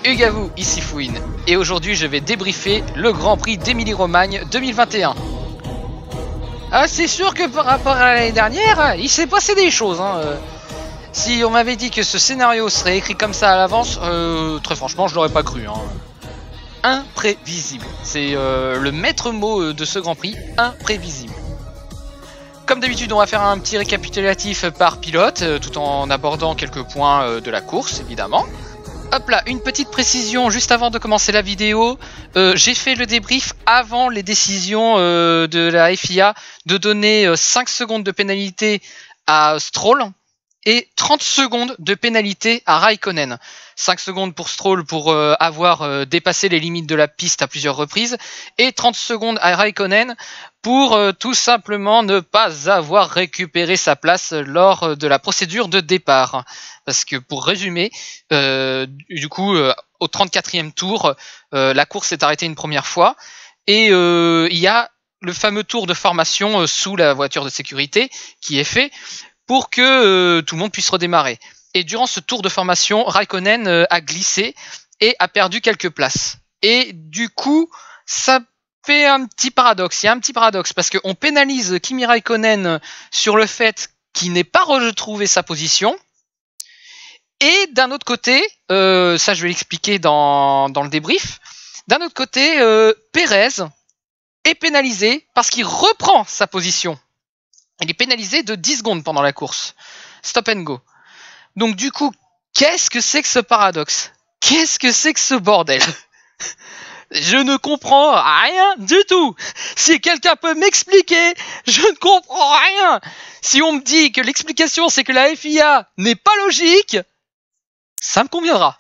Ugavou, ici Fouine, et aujourd'hui je vais débriefer le Grand Prix d'Émilie-Romagne 2021. Ah, c'est sûr que par rapport à l'année dernière, il s'est passé des choses. Si on m'avait dit que ce scénario serait écrit comme ça à l'avance, très franchement je l'aurais pas cru. Imprévisible, c'est le maître mot de ce Grand Prix, imprévisible. Comme d'habitude, on va faire un petit récapitulatif par pilote, tout en abordant quelques points de la course, évidemment. Hop là, une petite précision juste avant de commencer la vidéo. J'ai fait le débrief avant les décisions de la FIA de donner 5 secondes de pénalité à Stroll et 30 secondes de pénalité à Raikkonen. 5 secondes pour Stroll pour avoir dépassé les limites de la piste à plusieurs reprises et 30 secondes à Raikkonen pour tout simplement ne pas avoir récupéré sa place lors de la procédure de départ. Parce que pour résumer, du coup, au 34e tour, la course s'est arrêtée une première fois et il y a le fameux tour de formation sous la voiture de sécurité qui est fait pour que tout le monde puisse redémarrer. Et durant ce tour de formation, Raikkonen a glissé et a perdu quelques places. Et du coup, ça fait un petit paradoxe. Il y a un petit paradoxe parce qu'on pénalise Kimi Raikkonen sur le fait qu'il n'ait pas retrouvé sa position. Et d'un autre côté, ça je vais l'expliquer dans le débrief, d'un autre côté, Pérez est pénalisé parce qu'il reprend sa position. Il est pénalisé de 10 secondes pendant la course. Stop and go. Donc du coup, qu'est-ce que c'est que ce paradoxe? Qu'est-ce que c'est que ce bordel? Je ne comprends rien du tout. Si quelqu'un peut m'expliquer, je ne comprends rien. Si on me dit que l'explication c'est que la FIA n'est pas logique, ça me conviendra.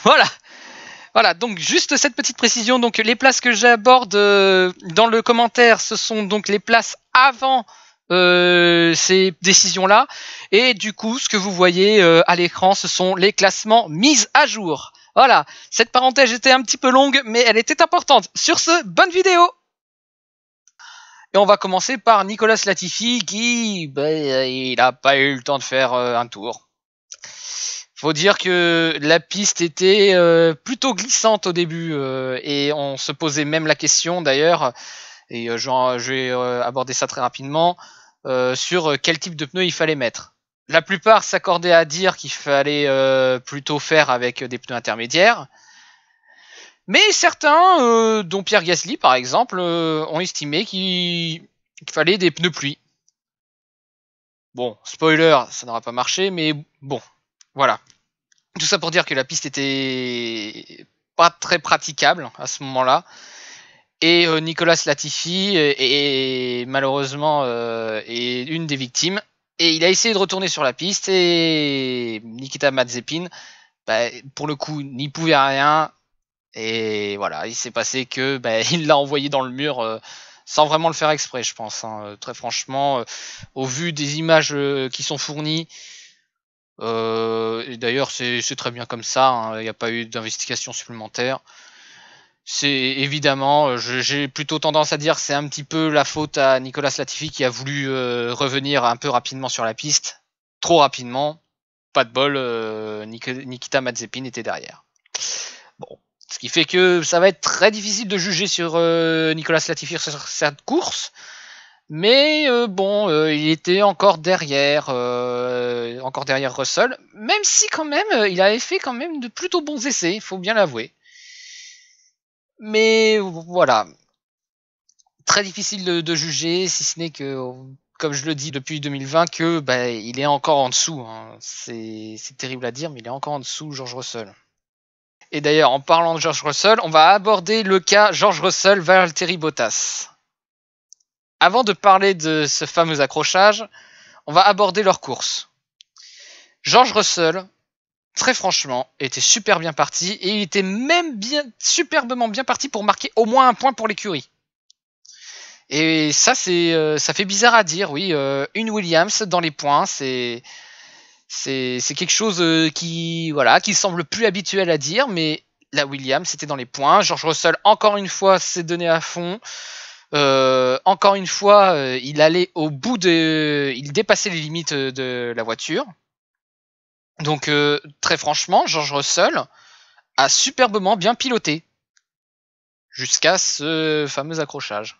Voilà, donc juste cette petite précision. Donc les places que j'aborde dans le commentaire, ce sont donc les places avant ces décisions-là. Et du coup, ce que vous voyez à l'écran, ce sont les classements mis à jour. Voilà, cette parenthèse était un petit peu longue, mais elle était importante. Sur ce, bonne vidéo! Et on va commencer par Nicolas Latifi qui, il n'a pas eu le temps de faire un tour. Faut dire que la piste était plutôt glissante au début et on se posait même la question d'ailleurs, et je vais aborder ça très rapidement, sur quel type de pneus il fallait mettre. La plupart s'accordaient à dire qu'il fallait plutôt faire avec des pneus intermédiaires, mais certains, dont Pierre Gasly par exemple, ont estimé qu'il fallait des pneus pluie. Bon, spoiler, ça n'aura pas marché, mais bon, voilà. Tout ça pour dire que la piste était pas très praticable à ce moment-là. Et Nicolas Latifi est malheureusement est une des victimes. Et il a essayé de retourner sur la piste et Nikita Mazepin, pour le coup, n'y pouvait rien. Et voilà, il s'est passé que il l'a envoyé dans le mur sans vraiment le faire exprès, je pense. Très franchement, au vu des images qui sont fournies, et d'ailleurs c'est très bien comme ça, il n'y a pas eu d'investigation supplémentaire. C'est évidemment, j'ai plutôt tendance à dire c'est un petit peu la faute à Nicolas Latifi qui a voulu revenir un peu rapidement sur la piste, trop rapidement. Pas de bol, Nikita Mazepin était derrière. Bon, ce qui fait que ça va être très difficile de juger sur Nicolas Latifi sur cette course. Mais bon, il était encore derrière Russell, même si quand même, il avait fait quand même de plutôt bons essais, il faut bien l'avouer. Mais voilà, très difficile de juger, si ce n'est que, comme je le dis depuis 2020, que il est encore en dessous. C'est terrible à dire, mais il est encore en dessous George Russell. Et d'ailleurs, en parlant de George Russell, on va aborder le cas George Russell-Valtteri Bottas. Avant de parler de ce fameux accrochage, on va aborder leur course. George Russell, très franchement, était super bien parti et il était même superbement bien parti pour marquer au moins un point pour l'écurie. Et ça, ça fait bizarre à dire, oui. Une Williams dans les points, c'est quelque chose qui semble plus habituel à dire, mais la Williams était dans les points. George Russell, encore une fois, s'est donné à fond. Encore une fois, il allait au bout il dépassait les limites de la voiture. Donc très franchement, George Russell a superbement bien piloté. Jusqu'à ce fameux accrochage.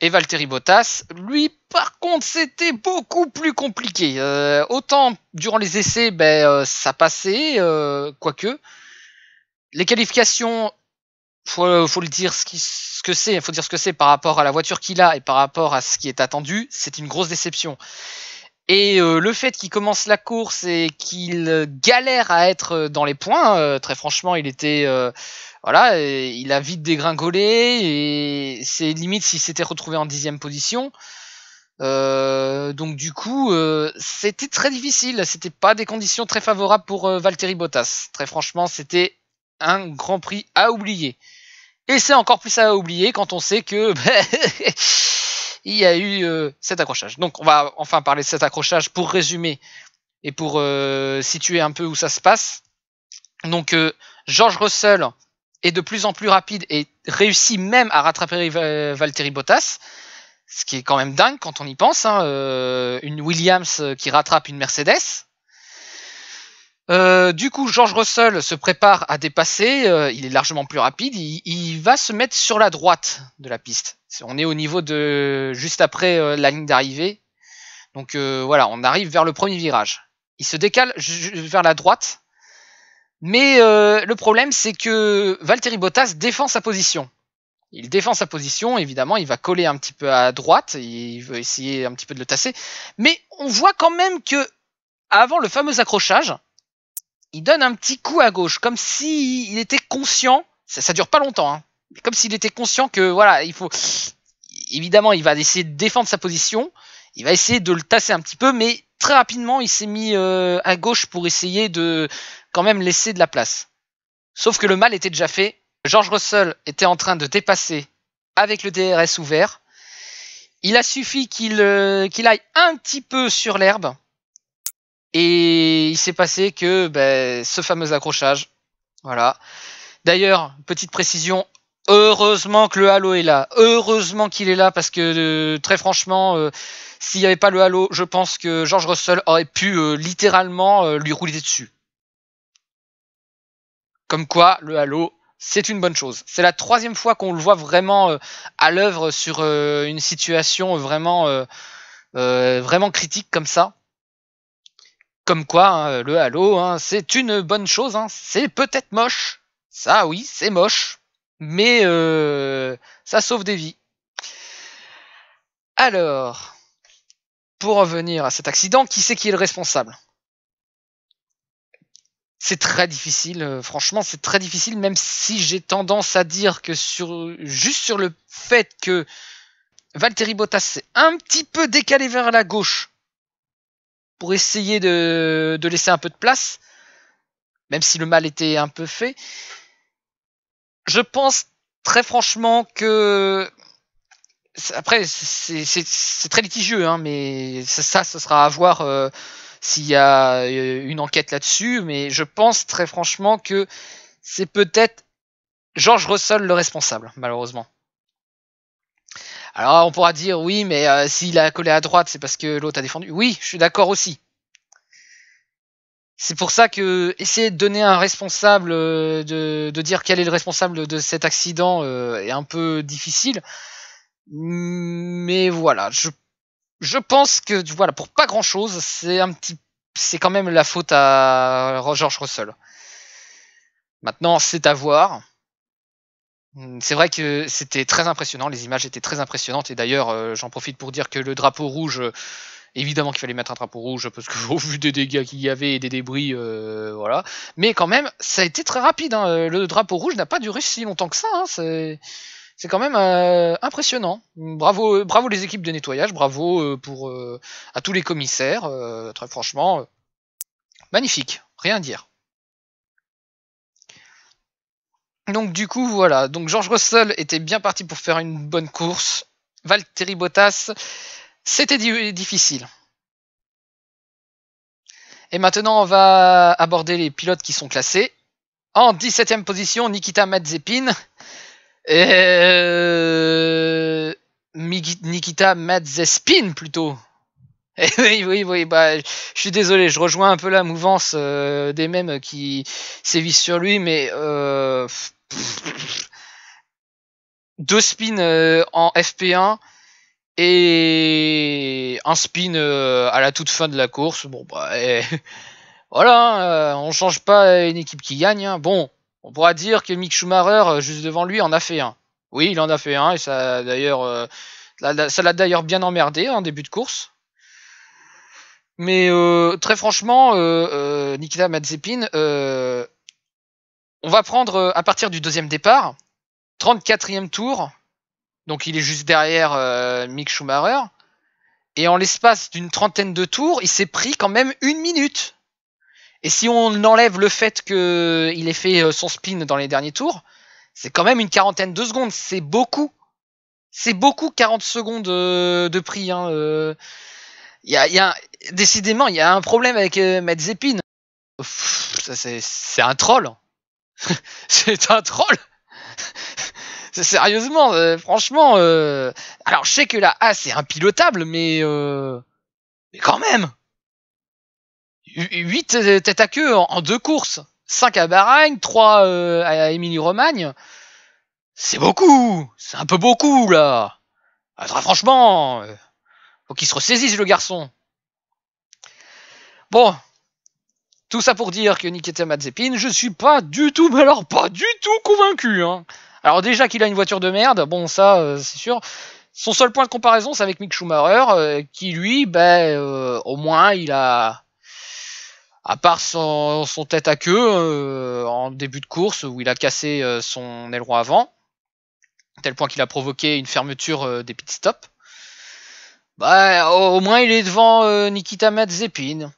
Et Valtteri Bottas, lui, par contre, c'était beaucoup plus compliqué. Autant, durant les essais, ça passait, quoique. Les qualifications, faut le dire ce que c'est, faut dire ce que c'est par rapport à la voiture qu'il a et par rapport à ce qui est attendu, c'est une grosse déception. Et le fait qu'il commence la course et qu'il galère à être dans les points, très franchement, il était... voilà, il a vite dégringolé et c'est limite s'il s'était retrouvé en 10e position. Donc du coup, c'était très difficile. C'était pas des conditions très favorables pour Valtteri Bottas. Très franchement, c'était un Grand Prix à oublier. Et c'est encore plus à oublier quand on sait que il y a eu cet accrochage. Donc on va enfin parler de cet accrochage pour résumer et pour situer un peu où ça se passe. Donc George Russell est de plus en plus rapide et réussit même à rattraper Valtteri Bottas, ce qui est quand même dingue quand on y pense, hein, une Williams qui rattrape une Mercedes. Du coup, George Russell se prépare à dépasser, il est largement plus rapide, il va se mettre sur la droite de la piste. On est au niveau de juste après la ligne d'arrivée, donc voilà, on arrive vers le premier virage. Il se décale vers la droite, mais le problème c'est que Valtteri Bottas défend sa position. Il défend sa position, évidemment, il va coller un petit peu à droite, il veut essayer un petit peu de le tasser, mais on voit quand même que avant le fameux accrochage, il donne un petit coup à gauche, comme s'il était conscient, ça dure pas longtemps, hein, comme s'il était conscient que voilà, il faut, évidemment, il va essayer de défendre sa position, il va essayer de le tasser un petit peu, mais très rapidement, il s'est mis à gauche pour essayer de quand même laisser de la place. Sauf que le mal était déjà fait. George Russell était en train de dépasser avec le DRS ouvert. Il a suffi qu'il aille un petit peu sur l'herbe. Et il s'est passé que ce fameux accrochage. Voilà. D'ailleurs, petite précision, heureusement que le halo est là. Heureusement qu'il est là parce que très franchement, s'il n'y avait pas le halo, je pense que George Russell aurait pu littéralement lui rouler dessus. Comme quoi, le halo, c'est une bonne chose. C'est la 3e fois qu'on le voit vraiment à l'œuvre sur une situation vraiment critique comme ça. Comme quoi, hein, le halo, hein, c'est une bonne chose. Hein. C'est peut-être moche. Ça, oui, c'est moche. Mais ça sauve des vies. Alors, pour revenir à cet accident, qui c'est qui est le responsable ? C'est très difficile, franchement, c'est très difficile, même si j'ai tendance à dire que juste sur le fait que Valtteri Bottas s'est un petit peu décalé vers la gauche pour essayer de laisser un peu de place, même si le mal était un peu fait, je pense très franchement que... Après, c'est très litigieux, hein, mais ça sera à voir s'il y a une enquête là-dessus, mais je pense très franchement que c'est peut-être George Russell le responsable, malheureusement. Alors on pourra dire oui, mais s'il a collé à droite, c'est parce que l'autre a défendu. Oui, je suis d'accord aussi. C'est pour ça que essayer de donner un responsable, de dire quel est le responsable de cet accident est un peu difficile. Mais voilà, je pense que voilà, pour pas grand chose, c'est quand même la faute à George Russell. Maintenant, c'est à voir. C'est vrai que c'était très impressionnant, les images étaient très impressionnantes, et d'ailleurs, j'en profite pour dire que le drapeau rouge, évidemment qu'il fallait mettre un drapeau rouge, parce que au vu des dégâts qu'il y avait et des débris, voilà. Mais quand même, ça a été très rapide, hein. Le drapeau rouge n'a pas duré si longtemps que ça, hein. C'est quand même impressionnant. Bravo les équipes de nettoyage, bravo à tous les commissaires, très franchement, magnifique, rien à dire. Donc du coup voilà, donc George Russell était bien parti pour faire une bonne course. Valtteri Bottas, c'était difficile. Et maintenant on va aborder les pilotes qui sont classés. En 17e position, Nikita Mazepin. Nikita Mazepin plutôt. Oui, bah, je suis désolé, je rejoins un peu la mouvance des mêmes qui sévissent sur lui, mais 2 spins en FP1 et un spin à la toute fin de la course. Bon, bah, voilà, on change pas une équipe qui gagne. Hein. Bon, on pourra dire que Mick Schumacher, juste devant lui, en a fait un. Oui, il en a fait un, et ça d'ailleurs, ça l'a d'ailleurs bien emmerdé en début de course. Mais très franchement, Nikita Mazepin, on va prendre à partir du deuxième départ, 34e tour, donc il est juste derrière Mick Schumacher, et en l'espace d'une trentaine de tours, il s'est pris quand même 1 minute. Et si on enlève le fait qu'il ait fait son spin dans les derniers tours, c'est quand même une quarantaine de secondes, c'est beaucoup. C'est beaucoup 40 secondes de prix. Hein, décidément, il y a un problème avec Mazepin. C'est un troll. C'est un troll. Sérieusement, franchement. Alors, je sais que la A c'est impilotable, mais quand même. 8 tête à queue en 2 courses. 5 à Bahreïn, 3 à Émilie-Romagne. C'est beaucoup. C'est un peu beaucoup, là. Alors, franchement, faut qu'il se ressaisisse, le garçon. Bon, tout ça pour dire que Nikita Mazepin, je suis pas du tout, mais alors pas du tout convaincu. Hein. Alors déjà qu'il a une voiture de merde, bon ça c'est sûr. Son seul point de comparaison c'est avec Mick Schumacher, qui lui, au moins il a, à part son tête à queue en début de course où il a cassé son aileron avant, tel point qu'il a provoqué une fermeture des pit stops. Au moins il est devant Nikita Mazepin.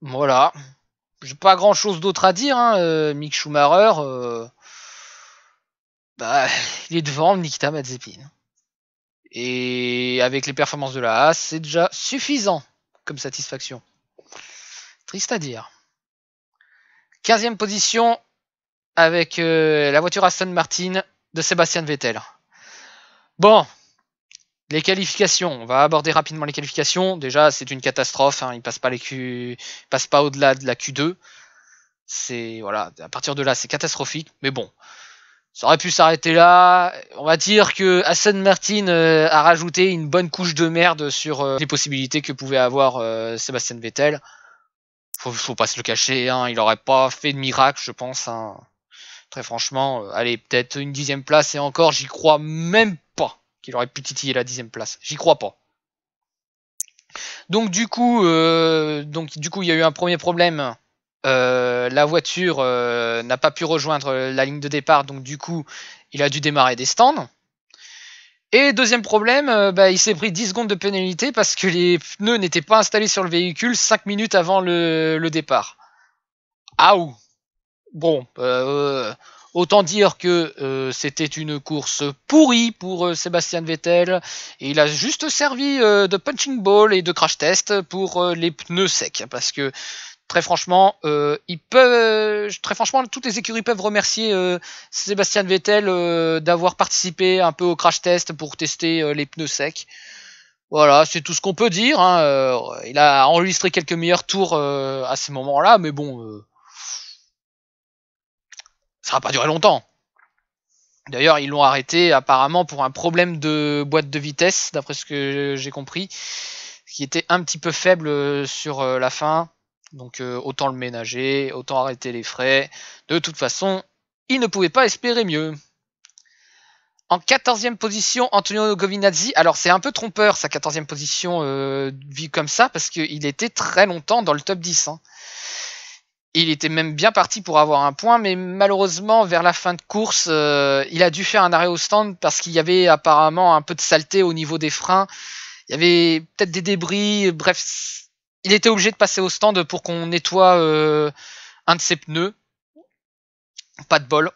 Voilà. J'ai pas grand chose d'autre à dire. Hein. Mick Schumacher, il est devant Nikita Mazepin. Et avec les performances de la Haas, c'est déjà suffisant comme satisfaction. Triste à dire. 15e position avec la voiture Aston Martin de Sébastien Vettel. Bon, les qualifications. On va aborder rapidement les qualifications. Déjà, c'est une catastrophe. Hein. Il passe pas au-delà de la Q2. C'est voilà. À partir de là, c'est catastrophique. Mais bon, ça aurait pu s'arrêter là. On va dire que Aston Martin a rajouté une bonne couche de merde sur les possibilités que pouvait avoir Sébastien Vettel. Faut pas se le cacher. Hein. Il aurait pas fait de miracle, je pense. Hein. Très franchement, allez, peut-être une 10e place et encore, j'y crois même pas qu'il aurait pu titiller la 10e place. J'y crois pas. Donc du coup, il y a eu un premier problème. La voiture n'a pas pu rejoindre la ligne de départ, donc du coup, il a dû démarrer des stands. Et deuxième problème, il s'est pris 10 secondes de pénalité parce que les pneus n'étaient pas installés sur le véhicule 5 minutes avant le départ. Aouh. Bon, autant dire que c'était une course pourrie pour Sébastien Vettel et il a juste servi de punching ball et de crash test pour les pneus secs parce que très franchement, toutes les écuries peuvent remercier Sébastien Vettel d'avoir participé un peu au crash test pour tester les pneus secs. Voilà, c'est tout ce qu'on peut dire. Hein. Il a enregistré quelques meilleurs tours à ce moment-là, mais bon. Ça va pas durer longtemps. D'ailleurs, ils l'ont arrêté apparemment pour un problème de boîte de vitesse, d'après ce que j'ai compris, qui était un petit peu faible sur la fin. Donc autant le ménager, autant arrêter les frais. De toute façon, il ne pouvait pas espérer mieux. En 14e position, Antonio Giovinazzi. Alors c'est un peu trompeur sa 14e position vue comme ça, parce qu'il était très longtemps dans le top 10. Hein. Il était même bien parti pour avoir un point, mais malheureusement, vers la fin de course, il a dû faire un arrêt au stand parce qu'il y avait apparemment un peu de saleté au niveau des freins. Il y avait peut-être des débris, bref, il était obligé de passer au stand pour qu'on nettoie un de ses pneus. Pas de bol.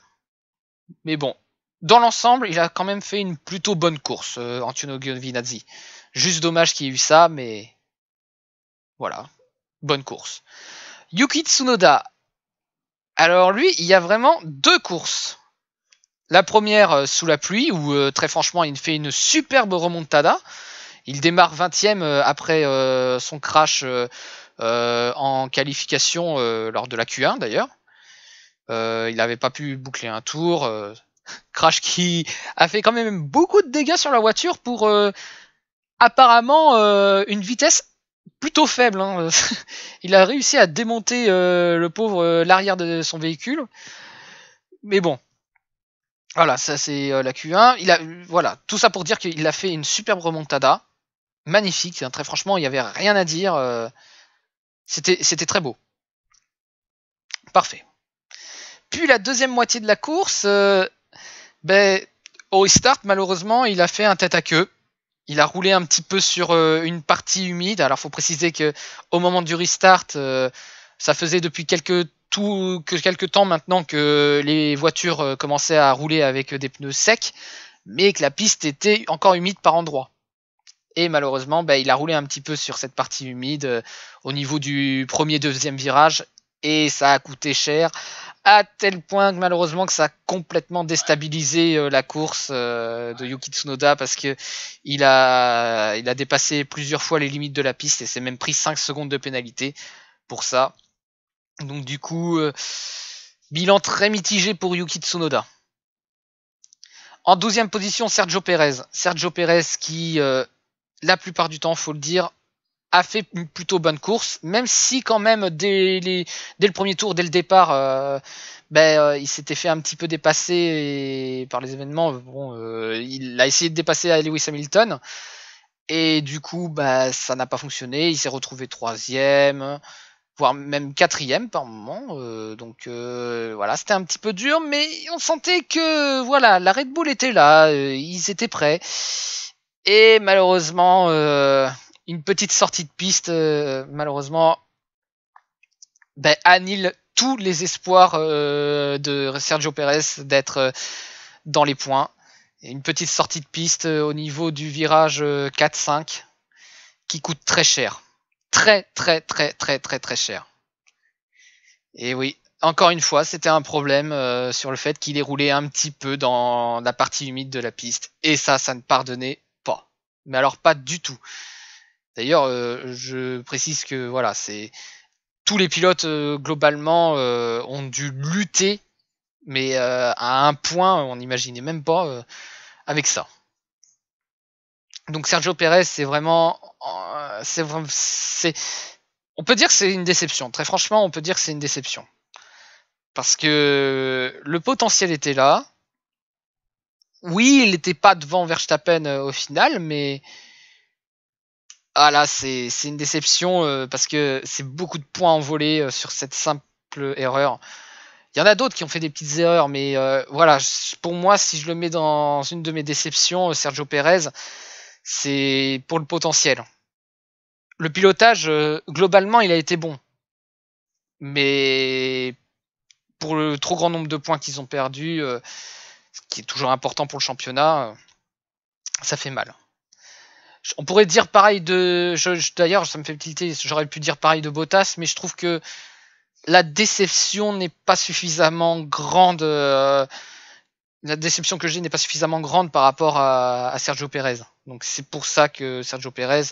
Mais bon, dans l'ensemble, il a quand même fait une plutôt bonne course, Antonio Giovinazzi. Juste dommage qu'il y ait eu ça, mais voilà, bonne course. Yuki Tsunoda. Alors lui, il y a vraiment 2 courses. La première sous la pluie, où très franchement, il fait une superbe remontada. Il démarre 20ème après son crash en qualification lors de la Q1 d'ailleurs. Il n'avait pas pu boucler un tour. Crash qui a fait quand même beaucoup de dégâts sur la voiture pour apparemment une vitesse plutôt faible. Hein. Il a réussi à démonter le pauvre l'arrière de son véhicule. Mais bon. Voilà, ça c'est la Q1. Voilà, tout ça pour dire qu'il a fait une superbe remontada. Magnifique, hein, très franchement, il n'y avait rien à dire. C'était très beau. Parfait. Puis la deuxième moitié de la course, au restart, malheureusement, il a fait un tête à queue. Il a roulé un petit peu sur une partie humide. Alors, faut préciser que au moment du restart, ça faisait depuis quelques temps maintenant que les voitures commençaient à rouler avec des pneus secs, mais que la piste était encore humide par endroits. Et malheureusement, il a roulé un petit peu sur cette partie humide au niveau du premier, deuxième virage, et ça a coûté cher, à tel point que malheureusement que ça a complètement déstabilisé la course de Yuki Tsunoda, parce que il a dépassé plusieurs fois les limites de la piste et s'est même pris 5 secondes de pénalité pour ça. Donc du coup, bilan très mitigé pour Yuki Tsunoda. En 12e position, Sergio Pérez. Sergio Pérez qui, la plupart du temps, faut le dire, a fait une plutôt bonne course, même si quand même dès le premier tour, dès le départ, il s'était fait un petit peu dépasser par les événements. Bon, il a essayé de dépasser Lewis Hamilton et du coup, ça n'a pas fonctionné. Il s'est retrouvé 3e, voire même 4e par moment. Donc voilà, c'était un petit peu dur, mais on sentait que voilà, la Red Bull était là, ils étaient prêts. Et malheureusement, une petite sortie de piste, malheureusement, annule tous les espoirs de Sergio Pérez d'être dans les points. Et une petite sortie de piste au niveau du virage 4-5 qui coûte très cher. Très cher. Et oui, encore une fois, c'était un problème sur le fait qu'il ait roulé un petit peu dans la partie humide de la piste. Et ça ne pardonnait pas. Mais alors pas du tout. D'ailleurs, je précise que voilà, c'est tous les pilotes globalement ont dû lutter, mais à un point, on n'imaginait même pas avec ça. Donc Sergio Pérez, c'est vraiment, on peut dire que c'est une déception. Très franchement, on peut dire que c'est une déception parce que le potentiel était là. Oui, il n'était pas devant Verstappen au final, mais là, c'est une déception parce que c'est beaucoup de points envolés sur cette simple erreur. Il y en a d'autres qui ont fait des petites erreurs, mais voilà, pour moi, si je le mets dans une de mes déceptions, Sergio Pérez, c'est pour le potentiel. Le pilotage, globalement, il a été bon. Mais pour le trop grand nombre de points qu'ils ont perdus, ce qui est toujours important pour le championnat, ça fait mal. On pourrait dire pareil de... D'ailleurs, ça me fait tilter, j'aurais pu dire pareil de Bottas, mais je trouve que la déception n'est pas suffisamment grande. La déception que j'ai n'est pas suffisamment grande par rapport à Sergio Pérez. Donc c'est pour ça que Sergio Pérez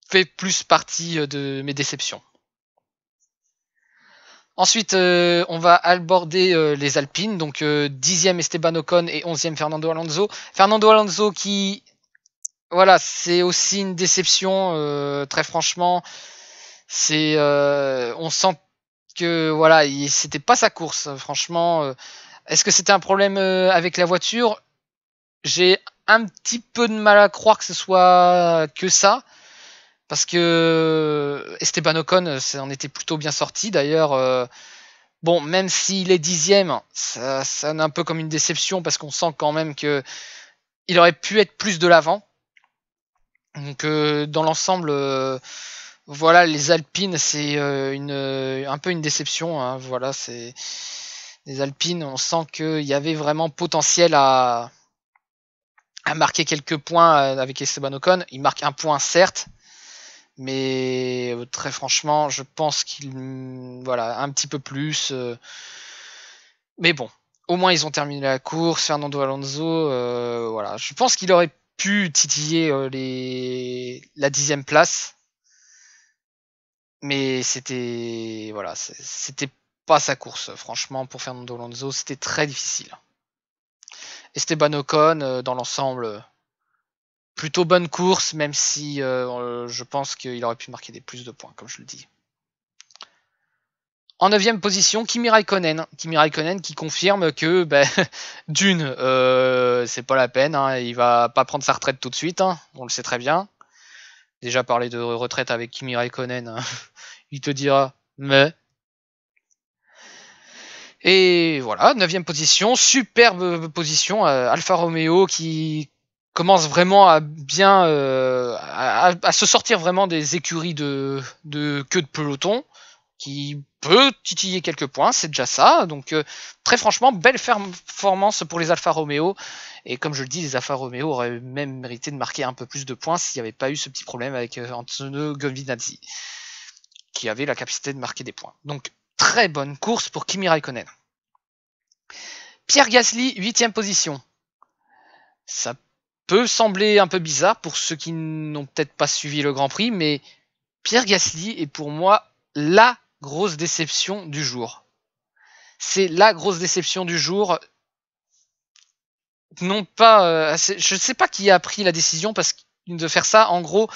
fait plus partie de mes déceptions. Ensuite, on va aborder les Alpines. Donc 10e Esteban Ocon et 11e Fernando Alonso. Fernando Alonso qui... Voilà, c'est aussi une déception, très franchement. On sent que voilà, c'était pas sa course, franchement. Est-ce que c'était un problème avec la voiture? J'ai un petit peu de mal à croire que ce soit que ça, parce que Esteban Ocon en était plutôt bien sorti. D'ailleurs, bon, même s'il est 10e, ça sonne un peu comme une déception parce qu'on sent quand même que il aurait pu être plus de l'avant. Donc dans l'ensemble, voilà, les Alpines, c'est un peu une déception. Hein, voilà, c'est les Alpines. On sent qu'il y avait vraiment potentiel à marquer quelques points avec Esteban Ocon. Il marque un point certes, mais très franchement, je pense qu'il voilà un petit peu plus. Mais bon, au moins ils ont terminé la course. Fernando Alonso, voilà, je pense qu'il aurait pu titiller la 10e place. Mais c'était voilà, c'était pas sa course. Franchement, pour Fernando Alonso, c'était très difficile. Esteban Ocon, dans l'ensemble, plutôt bonne course, même si je pense qu'il aurait pu marquer plus de points, comme je le dis. En 9e position, Kimi Raikkonen. Kimi Raikkonen qui confirme que d'une, c'est pas la peine, hein, il va pas prendre sa retraite tout de suite, hein, on le sait très bien. Déjà parler de retraite avec Kimi Raikkonen, hein, il te dira mais. Et voilà, 9e position, superbe position, Alfa Romeo qui commence vraiment à bien à se sortir vraiment des écuries de queue de peloton, qui peut titiller quelques points, c'est déjà ça. Donc très franchement, belle performance pour les Alfa Romeo. Et comme je le dis, les Alfa Romeo auraient même mérité de marquer un peu plus de points s'il n'y avait pas eu ce petit problème avec Antonio Giovinazzi, qui avait la capacité de marquer des points. Donc très bonne course pour Kimi Raikkonen. Pierre Gasly, 8e position. Ça peut sembler un peu bizarre pour ceux qui n'ont peut-être pas suivi le Grand Prix, mais Pierre Gasly est pour moi la grosse déception du jour. C'est la grosse déception du jour. Non pas, je ne sais pas qui a pris la décision de faire ça. En gros,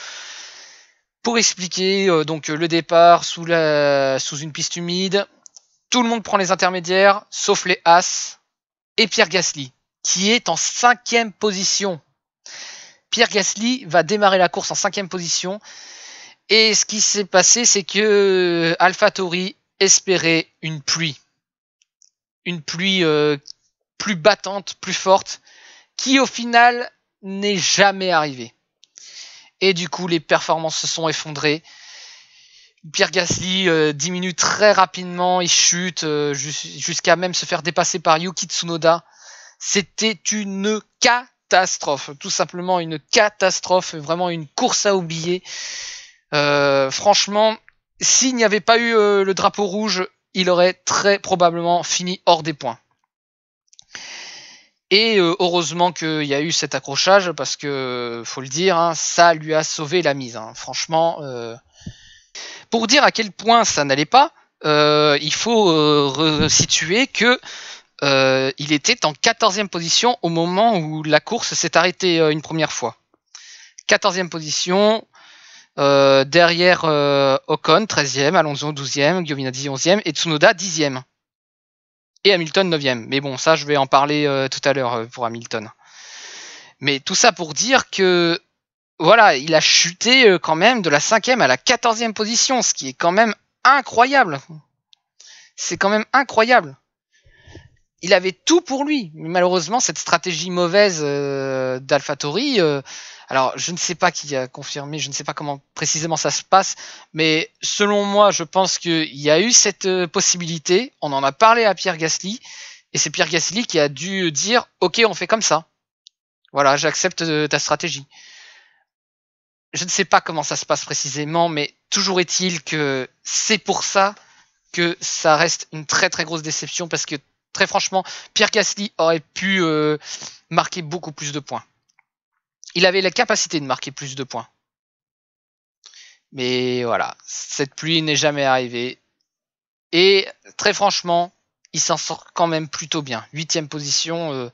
pour expliquer donc le départ sous une piste humide, tout le monde prend les intermédiaires, sauf les As et Pierre Gasly, qui est en 5e position. Pierre Gasly va démarrer la course en 5e position. Et ce qui s'est passé, c'est que AlphaTauri espérait une pluie. Une pluie plus battante, plus forte, qui au final n'est jamais arrivée. Et du coup, les performances se sont effondrées. Pierre Gasly diminue très rapidement, il chute jusqu'à même se faire dépasser par Yuki Tsunoda. C'était une catastrophe, tout simplement une catastrophe, vraiment une course à oublier. Franchement, s'il n'y avait pas eu le drapeau rouge, il aurait très probablement fini hors des points. Et heureusement qu'il y a eu cet accrochage, parce que, faut le dire, hein, ça lui a sauvé la mise. Hein. Franchement, pour dire à quel point ça n'allait pas, il faut resituer que il était en 14e position au moment où la course s'est arrêtée une première fois. 14e position, derrière Ocon, 13e, Alonso 12e, Giovinazzi 11e et Tsunoda 10e. Et Hamilton 9e. Mais bon, ça je vais en parler tout à l'heure pour Hamilton. Mais tout ça pour dire que voilà, il a chuté quand même de la 5e à la 14e position, ce qui est quand même incroyable. C'est quand même incroyable. Il avait tout pour lui. Mais malheureusement, cette stratégie mauvaise d'AlphaTauri, alors je ne sais pas qui a confirmé, je ne sais pas comment précisément ça se passe, mais selon moi, je pense qu'il y a eu cette possibilité. On en a parlé à Pierre Gasly, et c'est Pierre Gasly qui a dû dire « Ok, on fait comme ça. Voilà, j'accepte ta stratégie. » Je ne sais pas comment ça se passe précisément, mais toujours est-il que c'est pour ça que ça reste une très très grosse déception, parce que très franchement, Pierre Gasly aurait pu marquer beaucoup plus de points. Il avait la capacité de marquer plus de points. Mais voilà, cette pluie n'est jamais arrivée. Et très franchement, il s'en sort quand même plutôt bien. 8e position,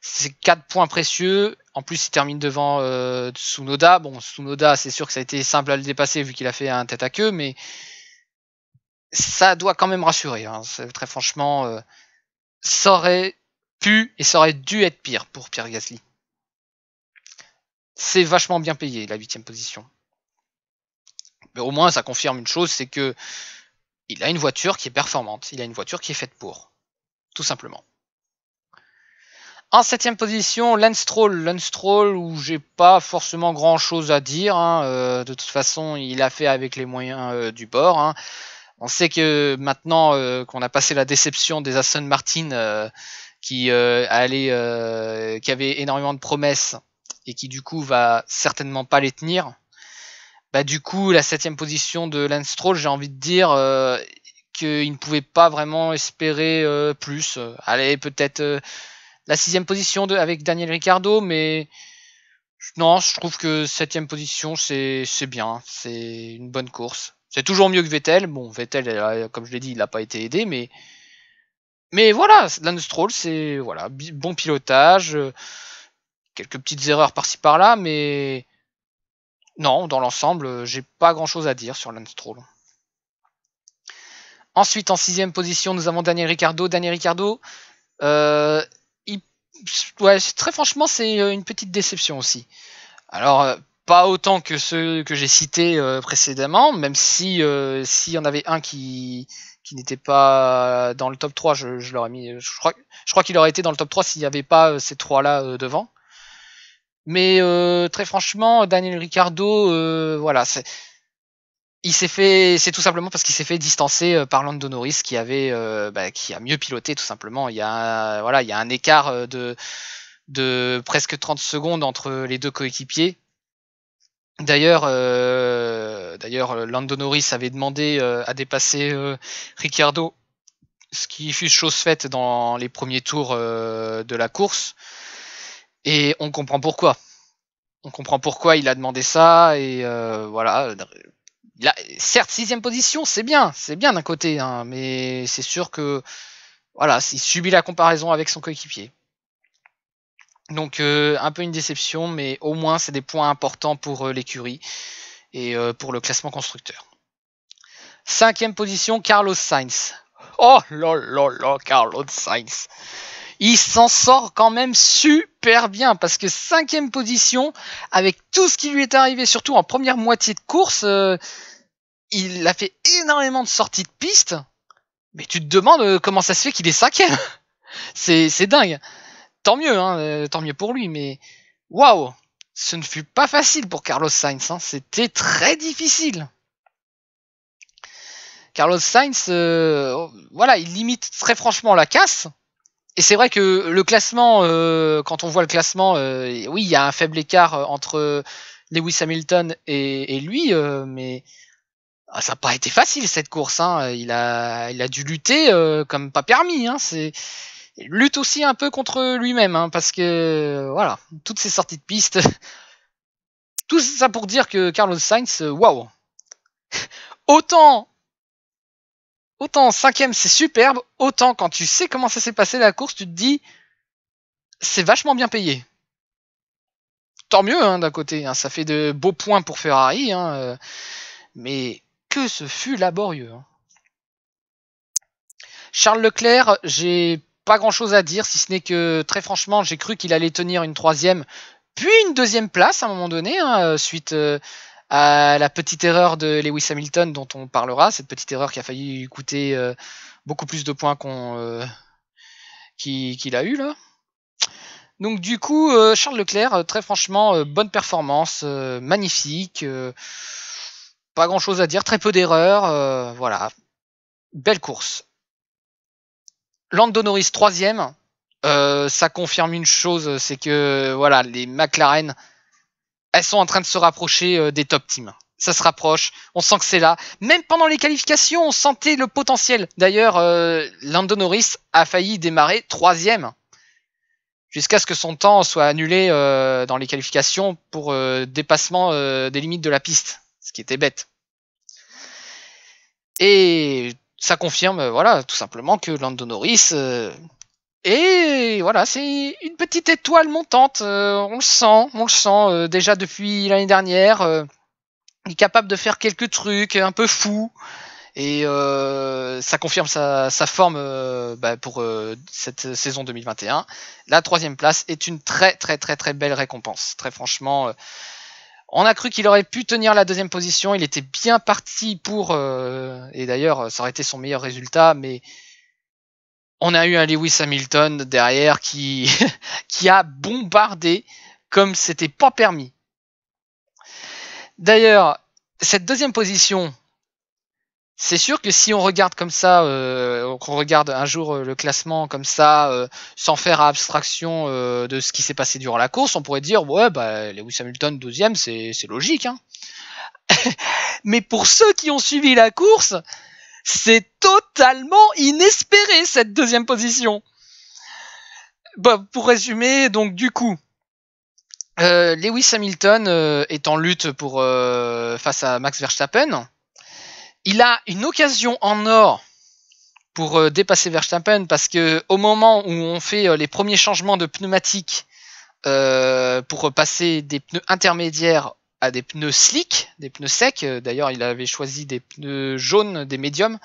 c'est 4 points précieux. En plus, il termine devant Tsunoda. Bon, Tsunoda, c'est sûr que ça a été simple à le dépasser vu qu'il a fait un tête à queue, mais ça doit quand même rassurer. Hein. Très franchement, ça aurait pu et ça aurait dû être pire pour Pierre Gasly. C'est vachement bien payé, la 8e position. Mais au moins, ça confirme une chose, c'est que il a une voiture qui est performante. Il a une voiture qui est faite pour. Tout simplement. En 7e position, Lance Stroll, où j'ai pas forcément grand chose à dire. Hein. De toute façon, il a fait avec les moyens du bord. Hein. On sait que maintenant qu'on a passé la déception des Aston Martin qui avaient énormément de promesses et qui du coup va certainement pas les tenir. Bah du coup, la 7e position de Lance Stroll, j'ai envie de dire qu'il ne pouvait pas vraiment espérer plus. Allez, peut-être la 6e position avec Daniel Ricciardo, mais Non, je trouve que 7ème position, c'est bien. C'est une bonne course. C'est toujours mieux que Vettel. Bon, Vettel, comme je l'ai dit, il n'a pas été aidé, mais voilà, Lance Stroll, c'est voilà, bon pilotage, quelques petites erreurs par-ci par-là, mais non, dans l'ensemble, j'ai pas grand-chose à dire sur Lance Stroll. Ensuite, en 6ème position, nous avons Daniel Ricciardo. Daniel Ricciardo, ouais, très franchement, c'est une petite déception aussi. Alors, pas autant que ceux que j'ai cités précédemment, même si s'il y en avait un qui n'était pas dans le top 3, je l'aurais mis. Je crois qu'il aurait été dans le top 3 s'il n'y avait pas ces trois-là devant. Mais très franchement, Daniel Ricciardo, voilà, c'est tout simplement parce qu'il s'est fait distancer par Lando Norris qui a mieux piloté tout simplement. Il y a un écart de presque 30 secondes entre les deux coéquipiers. D'ailleurs, Lando Norris avait demandé à dépasser Ricciardo, ce qui fut chose faite dans les premiers tours de la course. Et on comprend pourquoi. On comprend pourquoi il a demandé ça. Et voilà. Certes, 6ème position, c'est bien d'un côté, hein, mais c'est sûr que voilà, il subit la comparaison avec son coéquipier. Donc un peu une déception, mais au moins c'est des points importants pour l'écurie et pour le classement constructeur. 5ème position, Carlos Sainz. Oh là là là, Carlos Sainz. Il s'en sort quand même super bien parce que 5ème position, avec tout ce qui lui est arrivé, surtout en première moitié de course, il a fait énormément de sorties de piste. Mais tu te demandes comment ça se fait qu'il est 5ème. C'est dingue. Tant mieux, hein, tant mieux pour lui, mais waouh, ce ne fut pas facile pour Carlos Sainz, hein, c'était très difficile. Carlos Sainz, voilà, il limite très franchement la casse. Et c'est vrai que le classement, quand on voit le classement, oui, il y a un faible écart entre Lewis Hamilton et lui, mais ça n'a pas été facile cette course. Hein. Il a dû lutter comme pas permis. Hein. Il lutte aussi un peu contre lui-même, hein, parce que voilà, toutes ces sorties de piste, tout ça pour dire que Carlos Sainz, waouh, autant 5ème c'est superbe, autant quand tu sais comment ça s'est passé la course, tu te dis c'est vachement bien payé. Tant mieux hein, d'un côté, hein, ça fait de beaux points pour Ferrari, hein, mais que ce fut laborieux. Hein. Charles Leclerc, j'ai pas grand chose à dire, si ce n'est que très franchement, j'ai cru qu'il allait tenir une 3ème, puis une 2ème place à un moment donné, hein, suite à la petite erreur de Lewis Hamilton dont on parlera, cette petite erreur qui a failli lui coûter beaucoup plus de points qu'il a eu là. Donc du coup, Charles Leclerc, très franchement, bonne performance, magnifique, pas grand chose à dire, très peu d'erreurs, voilà, belle course. Lando Norris 3ème, ça confirme une chose, c'est que voilà, les McLaren, elles sont en train de se rapprocher des top teams. Ça se rapproche, on sent que c'est là. Même pendant les qualifications, on sentait le potentiel. D'ailleurs, Lando Norris a failli démarrer 3ème, jusqu'à ce que son temps soit annulé dans les qualifications pour dépassement des limites de la piste, ce qui était bête. Et ça confirme, voilà, tout simplement que Lando Norris et voilà, c'est une petite étoile montante. On le sent déjà depuis l'année dernière. Il est capable de faire quelques trucs un peu fous. Et ça confirme sa forme pour cette saison 2021. La 3ème place est une très très très très belle récompense. Très franchement, on a cru qu'il aurait pu tenir la 2ème position. Il était bien parti pour... et d'ailleurs, ça aurait été son meilleur résultat. Mais on a eu un Lewis Hamilton derrière qui a bombardé comme c'était pas permis. D'ailleurs, cette 2ème position, c'est sûr que si on regarde comme ça, qu'on regarde un jour le classement comme ça, sans faire abstraction de ce qui s'est passé durant la course, on pourrait dire ouais, Lewis Hamilton 12ème, c'est logique. Hein. Mais pour ceux qui ont suivi la course, c'est totalement inespéré cette 2ème position. Pour résumer, donc du coup, Lewis Hamilton est en lutte face à Max Verstappen. Il a une occasion en or pour dépasser Verstappen parce que au moment où on fait les premiers changements de pneumatiques pour passer des pneus intermédiaires à des pneus slick, des pneus secs, d'ailleurs il avait choisi des pneus jaunes, des médiums.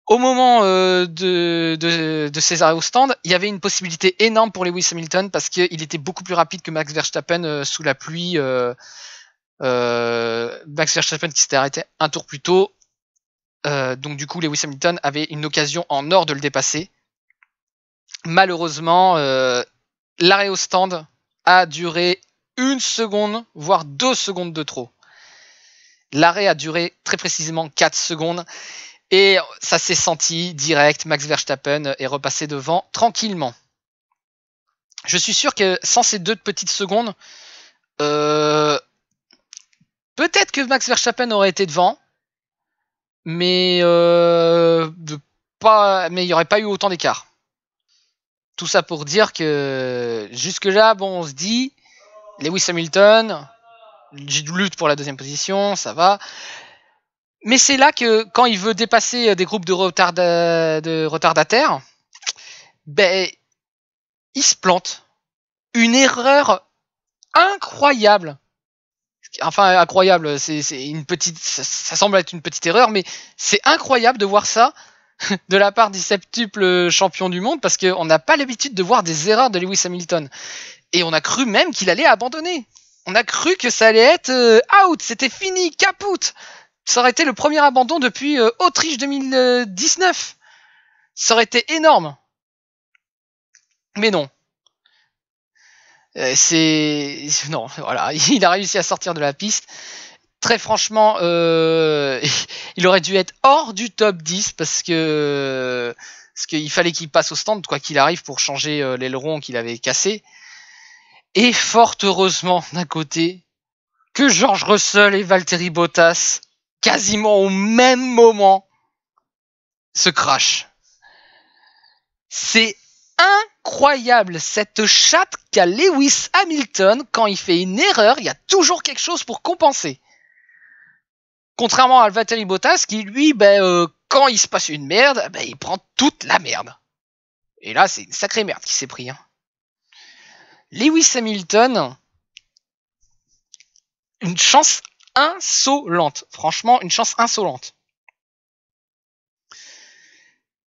Au moment de ces arrêts au stand, il y avait une possibilité énorme pour Lewis Hamilton parce qu'il était beaucoup plus rapide que Max Verstappen sous la pluie. Max Verstappen qui s'était arrêté un tour plus tôt. Donc du coup, Lewis Hamilton avait une occasion en or de le dépasser. Malheureusement, l'arrêt au stand a duré 1 seconde, voire 2 secondes de trop. L'arrêt a duré très précisément 4 secondes. Et ça s'est senti direct, Max Verstappen est repassé devant tranquillement. Je suis sûr que sans ces 2 petites secondes, peut-être que Max Verstappen aurait été devant, mais il n'y aurait pas eu autant d'écart. Tout ça pour dire que jusque-là, bon, on se dit, Lewis Hamilton, lutte pour la 2e position, ça va. Mais c'est là que quand il veut dépasser des groupes de retardataires, ben, il se plante. Une erreur incroyable. Enfin, incroyable, c'est une petite, ça semble être une petite erreur, mais c'est incroyable de voir ça de la part du septuple champion du monde parce qu'on n'a pas l'habitude de voir des erreurs de Lewis Hamilton. Et on a cru même qu'il allait abandonner. On a cru que ça allait être out, c'était fini, caput. Ça aurait été le premier abandon depuis Autriche 2019. Ça aurait été énorme. Mais non. Non, voilà, il a réussi à sortir de la piste. Très franchement, il aurait dû être hors du top 10 parce qu'il fallait qu'il passe au stand, quoi qu'il arrive, pour changer l'aileron qu'il avait cassé. Et fort heureusement, d'un côté, que George Russell et Valtteri Bottas, quasiment au même moment, se crashent. C'est incroyable cette chatte qu'a Lewis Hamilton quand il fait une erreur, il y a toujours quelque chose pour compenser. Contrairement à Valtteri Bottas qui lui, quand il se passe une merde, il prend toute la merde. Et là, c'est une sacrée merde qui s'est pris. Lewis Hamilton, une chance insolente. Franchement, une chance insolente.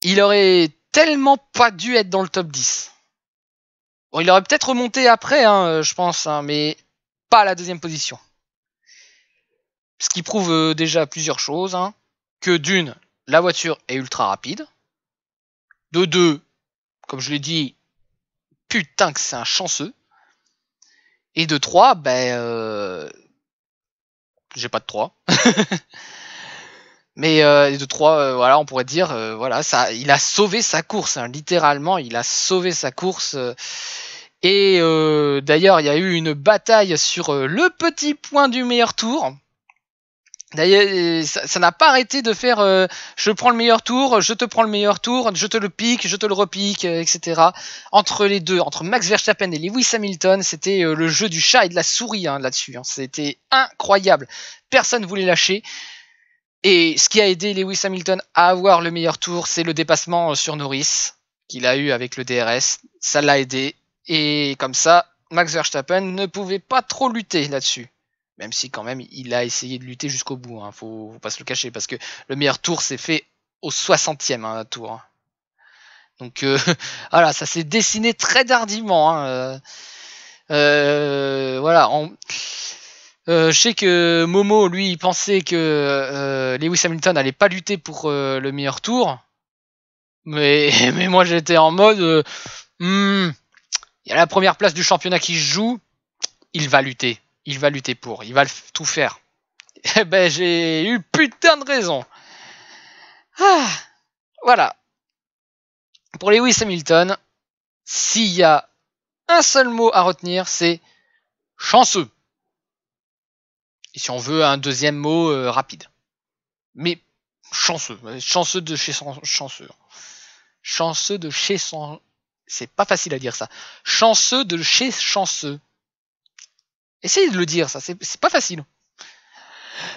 Il aurait tellement pas dû être dans le top 10. Bon, il aurait peut-être remonté après, je pense, mais pas à la 2e position. Ce qui prouve déjà plusieurs choses. Que d'une, la voiture est ultra rapide. De 2, comme je l'ai dit, putain que c'est un chanceux. Et de 3, j'ai pas de 3. Mais de 3, voilà, on pourrait dire, voilà, ça, il a sauvé sa course, littéralement, il a sauvé sa course. Et d'ailleurs, il y a eu une bataille sur le petit point du meilleur tour. D'ailleurs, ça n'a pas arrêté de faire je prends le meilleur tour, je te prends le meilleur tour, je te le pique, je te le repique, etc. Entre les deux, entre Max Verstappen et Lewis Hamilton, c'était le jeu du chat et de la souris là-dessus. C'était incroyable. Personne ne voulait lâcher. Et ce qui a aidé Lewis Hamilton à avoir le meilleur tour, c'est le dépassement sur Norris qu'il a eu avec le DRS. Ça l'a aidé. Et comme ça, Max Verstappen ne pouvait pas trop lutter là-dessus. Même si quand même il a essayé de lutter jusqu'au bout, faut pas se le cacher, parce que le meilleur tour s'est fait au 60e tour. Donc voilà, ça s'est dessiné très tardivement. Voilà. Je sais que Momo, lui, il pensait que Lewis Hamilton allait pas lutter pour le meilleur tour. Mais moi j'étais en mode il y a la première place du championnat qui se joue, il va lutter. Il va lutter pour, il va tout faire. Et j'ai eu putain de raison. Voilà. Pour Lewis Hamilton, s'il y a un seul mot à retenir, c'est chanceux. Et si on veut un deuxième mot rapide. Mais chanceux. Chanceux de chez chanceux. Chanceux de chez son... C'est pas facile à dire ça. Chanceux de chez chanceux. Essayez de le dire, ça, c'est pas facile.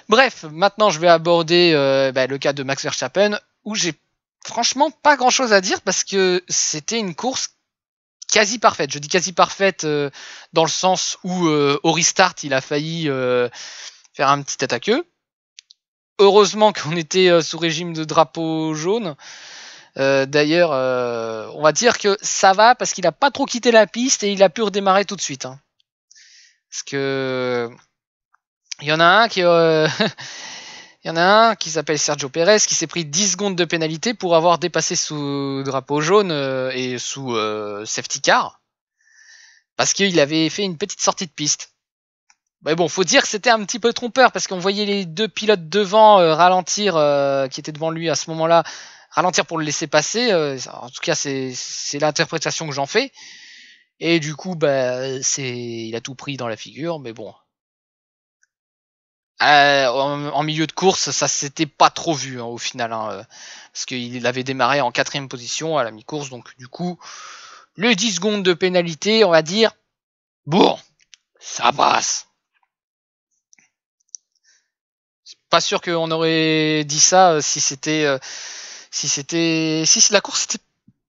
Bref, maintenant je vais aborder le cas de Max Verstappen, où j'ai franchement pas grand chose à dire parce que c'était une course quasi parfaite. Je dis quasi parfaite dans le sens où au restart il a failli faire un petit attaqueux. Heureusement qu'on était sous régime de drapeau jaune. D'ailleurs, on va dire que ça va parce qu'il a pas trop quitté la piste et il a pu redémarrer tout de suite. Hein. Parce que il y en a un qui il y en a un qui s'appelle Sergio Pérez qui s'est pris 10 secondes de pénalité pour avoir dépassé sous drapeau jaune et sous safety car parce qu'il avait fait une petite sortie de piste. Mais bon, faut dire que c'était un petit peu trompeur parce qu'on voyait les deux pilotes devant ralentir qui étaient devant lui à ce moment-là, ralentir pour le laisser passer. En tout cas, c'est l'interprétation que j'en fais. Et du coup, il a tout pris dans la figure, mais bon. En milieu de course, ça s'était pas trop vu au final, parce qu'il avait démarré en 4ème position à la mi-course, donc du coup, le 10 secondes de pénalité, on va dire, bon, ça passe. C'est pas sûr qu'on aurait dit ça si la course était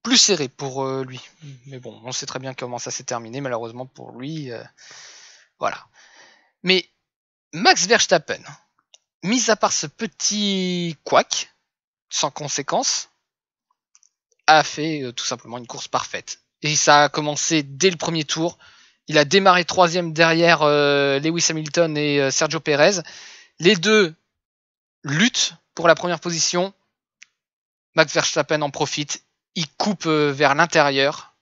plus serrée pour lui. Mais bon, on sait très bien comment ça s'est terminé, malheureusement pour lui. Voilà. Mais Max Verstappen, mis à part ce petit couac, sans conséquence, a fait tout simplement une course parfaite. Et ça a commencé dès le premier tour. Il a démarré 3ème derrière Lewis Hamilton et Sergio Pérez. Les deux luttent pour la première position. Max Verstappen en profite. Il coupe vers l'intérieur.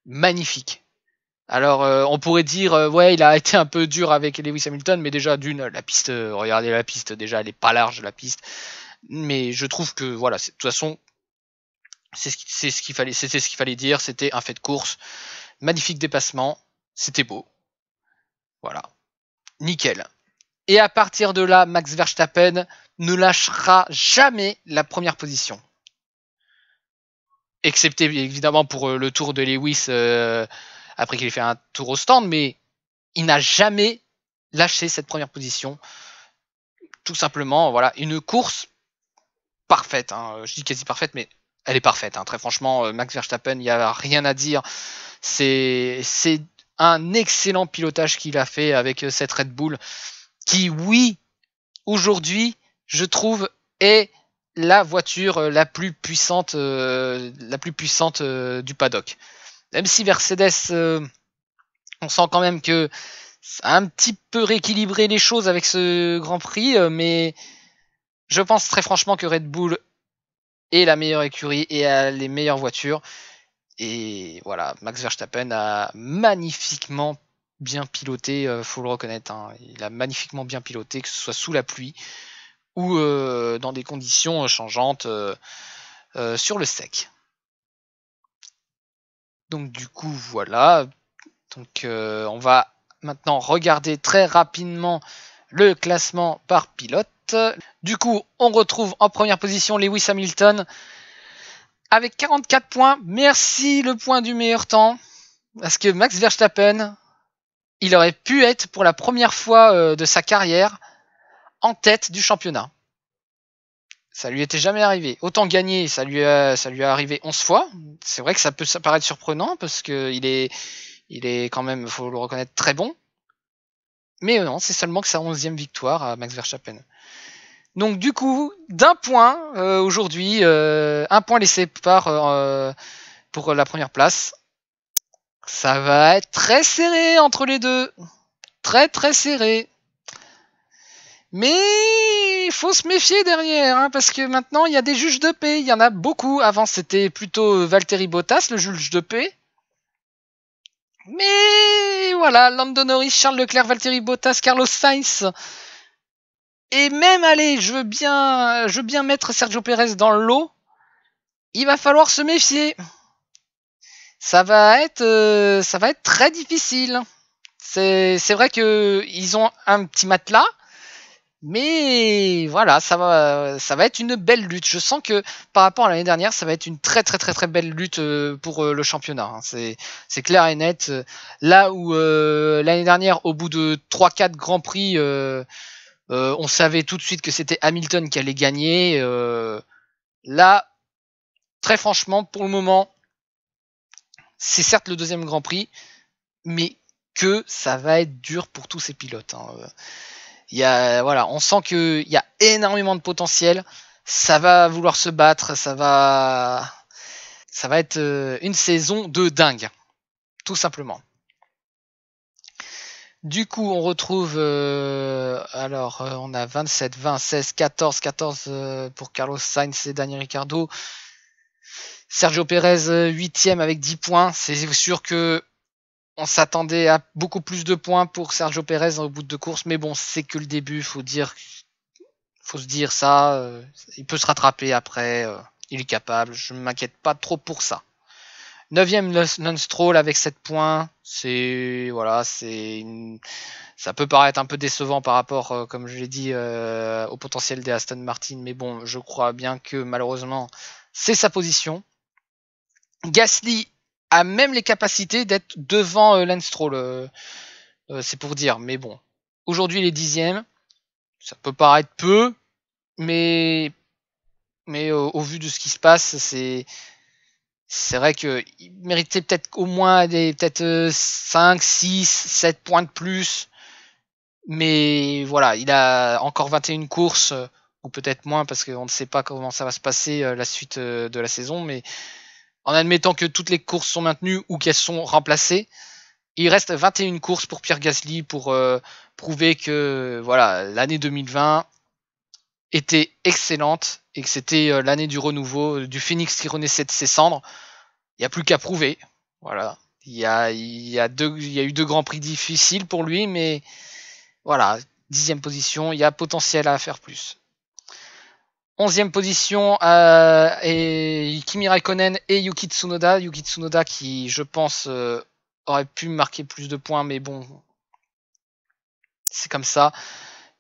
Magnifique. Alors, on pourrait dire, ouais, il a été un peu dur avec Lewis Hamilton, mais déjà, la piste, regardez la piste, déjà, elle est pas large, la piste. Mais je trouve que, voilà, de toute façon, c'était ce qu'il fallait dire, c'était un fait de course. Magnifique dépassement, c'était beau. Voilà. Nickel. Et à partir de là, Max Verstappen ne lâchera jamais la première position. Excepté, évidemment, pour le tour de Lewis après qu'il ait fait un tour au stand, mais il n'a jamais lâché cette première position. Tout simplement, voilà, une course parfaite. Hein. Je dis quasi parfaite, mais elle est parfaite. Hein. Très franchement, Max Verstappen, il n'y a rien à dire. C'est un excellent pilotage qu'il a fait avec cette Red Bull, qui, oui, aujourd'hui, je trouve, est la voiture la plus puissante du paddock. Même si Mercedes, on sent quand même que ça a un petit peu rééquilibré les choses avec ce Grand Prix, mais je pense très franchement que Red Bull est la meilleure écurie et a les meilleures voitures. Et voilà, Max Verstappen a magnifiquement bien piloté, faut le reconnaître. Hein. Il a magnifiquement bien piloté, que ce soit sous la pluie ou dans des conditions changeantes sur le sec. Donc du coup, voilà. Donc on va maintenant regarder très rapidement le classement par pilote. Du coup, on retrouve en première position Lewis Hamilton avec 44 points. Merci le point du meilleur temps. Parce que Max Verstappen, il aurait pu être pour la première fois de sa carrière en tête du championnat. Ça lui était jamais arrivé. Autant gagner, ça lui est arrivé 11 fois. C'est vrai que ça peut paraître surprenant parce que il est quand même, faut le reconnaître, très bon. Mais non, c'est seulement que sa 11e victoire à Max Verstappen. Donc du coup, d'un point aujourd'hui, un point laissé pour la première place. Ça va être très serré entre les deux. Très très serré. Mais il faut se méfier derrière, hein, parce que maintenant il y a des juges de paix, il y en a beaucoup. Avant c'était plutôt Valtteri Bottas, le juge de paix. Mais voilà, Lando Norris, Charles Leclerc, Valtteri Bottas, Carlos Sainz. Et même, allez, je veux bien mettre Sergio Pérez dans le lot. Il va falloir se méfier. Ça va être très difficile. C'est vrai que ils ont un petit matelas. Mais voilà, ça va être une belle lutte. Je sens que par rapport à l'année dernière, ça va être une très belle lutte pour le championnat. Hein. C'est clair et net. Là où l'année dernière, au bout de 3-4 grands prix, on savait tout de suite que c'était Hamilton qui allait gagner. Là, très franchement, pour le moment, c'est certes le deuxième Grand Prix, mais que ça va être dur pour tous ces pilotes. Hein. Voilà, on sent qu'il y a énormément de potentiel. Ça va vouloir se battre, ça va être une saison de dingue, tout simplement. Du coup, on retrouve on a 27, 20, 16, 14 pour Carlos Sainz et Daniel Ricciardo. Sergio Pérez 8ème avec 10 points. C'est sûr que on s'attendait à beaucoup plus de points pour Sergio Pérez au bout de course, mais bon, c'est que le début, faut se dire ça. Il peut se rattraper après, il est capable. Je ne m'inquiète pas trop pour ça. 9ème Lance Stroll avec 7 points. Ça peut paraître un peu décevant par rapport, comme je l'ai dit, au potentiel des Aston Martin, mais bon, je crois bien que malheureusement, c'est sa position. Gasly a même les capacités d'être devant Lance Stroll, c'est pour dire, mais bon. Aujourd'hui, il est 10ème. Ça peut paraître peu, mais au vu de ce qui se passe, c'est vrai qu'il méritait peut-être au moins peut-être 5, 6, 7 points de plus. Mais voilà, il a encore 21 courses, ou peut-être moins, parce qu'on ne sait pas comment ça va se passer la suite de la saison, mais en admettant que toutes les courses sont maintenues ou qu'elles sont remplacées, il reste 21 courses pour Pierre Gasly pour prouver que voilà, l'année 2020 était excellente et que c'était l'année du renouveau, du phénix qui renaissait de ses cendres. Il n'y a plus qu'à prouver. Voilà. Il y a eu 2 grands prix difficiles pour lui, mais voilà, 10ème position, il y a potentiel à faire plus. 11ème position, et Kimi Raikkonen et Yuki Tsunoda. Yuki Tsunoda qui, je pense, aurait pu marquer plus de points, mais bon, c'est comme ça.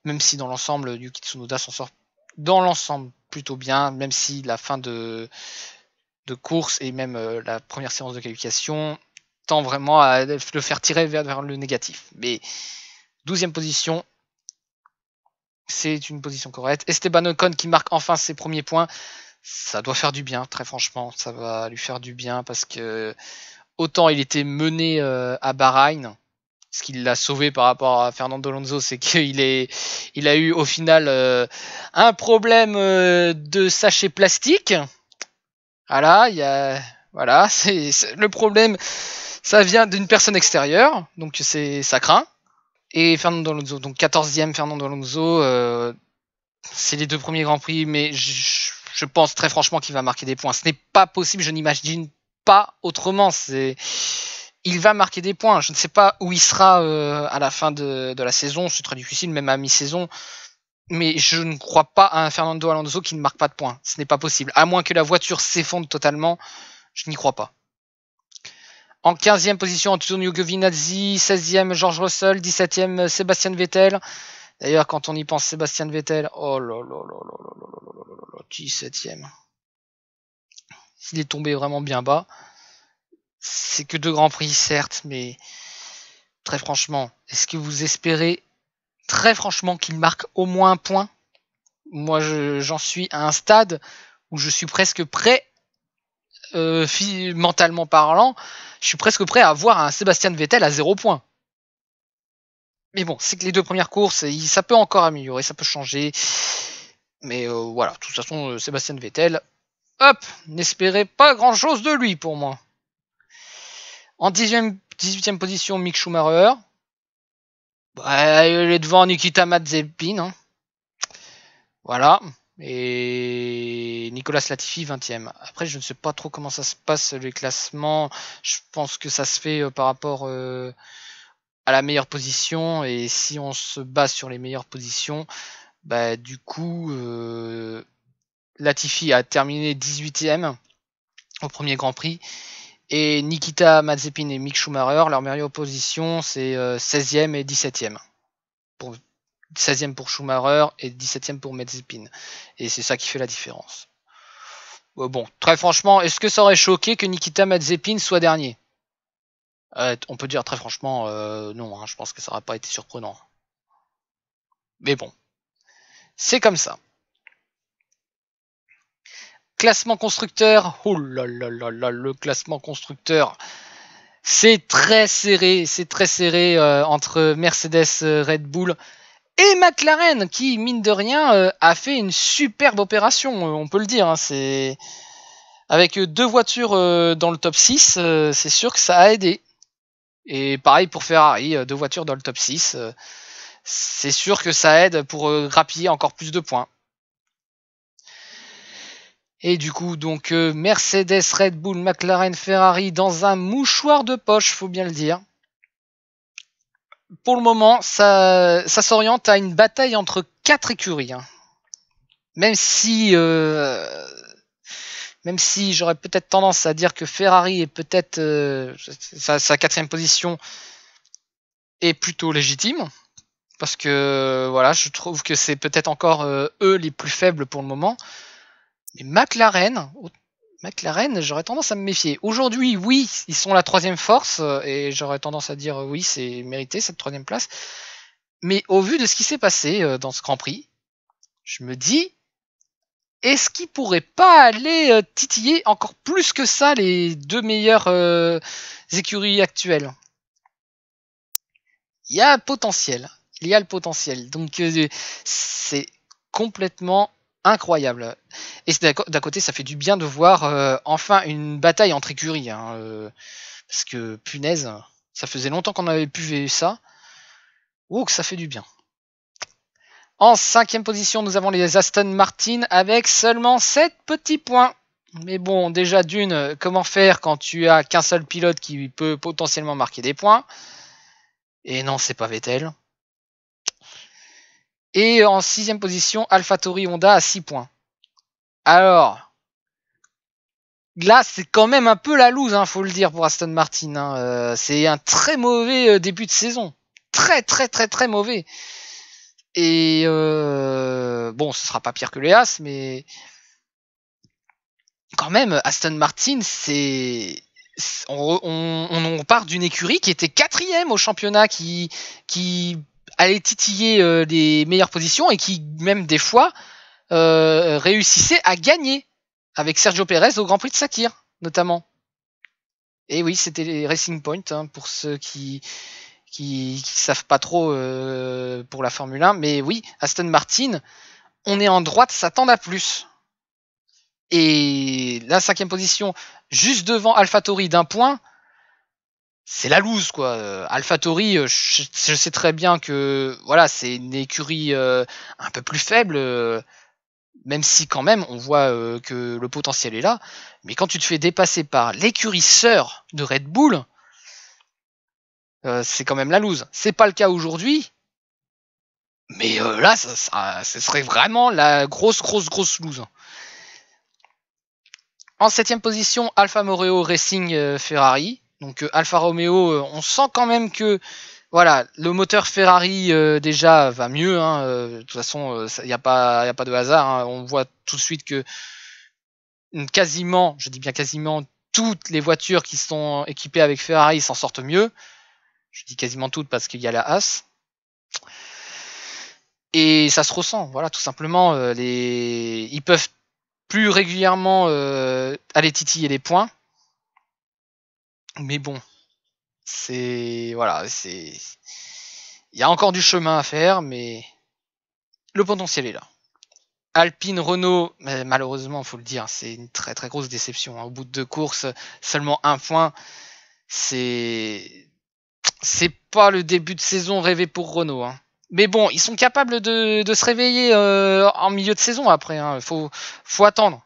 Même si dans l'ensemble, Yuki Tsunoda s'en sort dans l'ensemble plutôt bien, même si la fin de course et même la première séance de qualification tend vraiment à le faire tirer vers le négatif. Mais 12ème position, c'est une position correcte. Esteban Ocon qui marque enfin ses premiers points, ça doit faire du bien, très franchement, ça va lui faire du bien parce que autant il était mené à Bahreïn, ce qui l'a sauvé par rapport à Fernando Alonso, c'est qu'il a eu au final un problème de sachet plastique. Voilà, c'est le problème, ça vient d'une personne extérieure, donc ça craint. Et Fernando Alonso, donc 14ème Fernando Alonso, c'est les 2 premiers Grands Prix, mais je pense très franchement qu'il va marquer des points. Ce n'est pas possible, je n'imagine pas autrement. Il va marquer des points. Je ne sais pas où il sera à la fin de la saison, c'est très difficile, même à mi-saison. Mais je ne crois pas à un Fernando Alonso qui ne marque pas de points. Ce n'est pas possible. À moins que la voiture s'effondre totalement, je n'y crois pas. En 15e position, Antonio Giovinazzi, 16e George Russell, 17e Sébastien Vettel. D'ailleurs, quand on y pense, Sébastien Vettel, oh là là là là là là là là, 17e. Il est tombé vraiment bien bas. C'est que 2 grands prix, certes, mais très franchement, est-ce que vous espérez très franchement qu'il marque au moins un point? Moi, j'en suis à un stade où je suis presque prêt, mentalement parlant, je suis presque prêt à avoir un Sébastien Vettel à 0 points. Mais bon, c'est que les 2 premières courses, ça peut encore améliorer, ça peut changer. Mais voilà, de toute façon, Sébastien Vettel, hop, n'espérez pas grand-chose de lui pour moi. En 18e position, Mick Schumacher. Bah, il est devant Nikita Mazepin. Hein. Voilà. Et Nicolas Latifi, 20e. Après, je ne sais pas trop comment ça se passe, les classements. Je pense que ça se fait par rapport à la meilleure position. Et si on se base sur les meilleures positions, bah, du coup, Latifi a terminé 18e au premier Grand Prix. Et Nikita Mazepin et Mick Schumacher, leur meilleure position, c'est 16e et 17e. Pour 16e pour Schumacher et 17e pour Mazepin. Et c'est ça qui fait la différence. Bon, très franchement, est-ce que ça aurait choqué que Nikita Mazepin soit dernier? On peut dire très franchement non, hein, je pense que ça n'aurait pas été surprenant. Mais bon, c'est comme ça. Classement constructeur, oh là là là là, le classement constructeur, c'est très serré entre Mercedes, Red Bull et McLaren qui, mine de rien, a fait une superbe opération, on peut le dire. Hein, c'est avec 2 voitures dans le top 6, c'est sûr que ça a aidé. Et pareil pour Ferrari, 2 voitures dans le top 6, c'est sûr que ça aide pour grappiller encore plus de points. Et du coup, donc Mercedes, Red Bull, McLaren, Ferrari dans un mouchoir de poche, faut bien le dire. Pour le moment, ça s'oriente à une bataille entre 4 écuries. Hein. Même si j'aurais peut-être tendance à dire que Ferrari est peut-être sa 4e position est plutôt légitime. Parce que voilà, je trouve que c'est peut-être encore eux les plus faibles pour le moment. Mais McLaren, j'aurais tendance à me méfier. Aujourd'hui, oui, ils sont la 3e force, et j'aurais tendance à dire oui, c'est mérité cette 3e place. Mais au vu de ce qui s'est passé dans ce Grand Prix, je me dis, est-ce qu'ils pourraient pas aller titiller encore plus que ça les 2 meilleures écuries actuelles? Il y a le potentiel. Donc c'est complètement incroyable. Et d'un côté, ça fait du bien de voir enfin une bataille entre écuries. Hein, parce que, punaise, ça faisait longtemps qu'on avait pu voir ça. Oh, que ça fait du bien. En 5e position, nous avons les Aston Martin avec seulement 7 petits points. Mais bon, déjà d'une, comment faire quand tu as qu'un seul pilote qui peut potentiellement marquer des points? Et non, c'est pas Vettel. Et en 6e position, AlphaTauri Honda à 6 points. Alors, là, c'est quand même un peu la loose, hein, faut le dire, pour Aston Martin. Hein. C'est un très mauvais début de saison. Très mauvais. Et bon, ce sera pas pire que les As, mais quand même, Aston Martin, on part d'une écurie qui était 4e au championnat, qui allait titiller les meilleures positions et qui, même des fois, réussissait à gagner avec Sergio Pérez au Grand Prix de Sakir, notamment. Et oui, c'était les Racing Point, hein, pour ceux qui savent pas trop pour la Formule 1. Mais oui, Aston Martin, on est en droit de s'attendre à plus. Et la 5e position, juste devant AlphaTauri d'1 point, c'est la loose, quoi. AlphaTauri, je sais très bien que voilà, c'est une écurie un peu plus faible, même si quand même on voit que le potentiel est là. Mais quand tu te fais dépasser par l'écurie sœur de Red Bull, c'est quand même la loose. C'est pas le cas aujourd'hui, mais là, ce serait vraiment la grosse loose. En 7e position, Alfa Romeo Racing Ferrari. Donc Alfa Romeo, on sent quand même que voilà, le moteur Ferrari déjà va mieux. Hein, de toute façon, il n'y a pas de hasard. Hein, on voit tout de suite que quasiment, je dis bien quasiment, toutes les voitures qui sont équipées avec Ferrari s'en sortent mieux. Je dis quasiment toutes parce qu'il y a la Haas. Et ça se ressent, voilà, tout simplement. Ils peuvent plus régulièrement aller titiller les points. Mais bon, voilà, il y a encore du chemin à faire, mais le potentiel est là. Alpine, Renault, malheureusement, il faut le dire, c'est une très grosse déception. Hein. Au bout de 2 courses, seulement 1 point. C'est pas le début de saison rêvé pour Renault. Hein. Mais bon, ils sont capables de se réveiller en milieu de saison après. Hein. Faut attendre.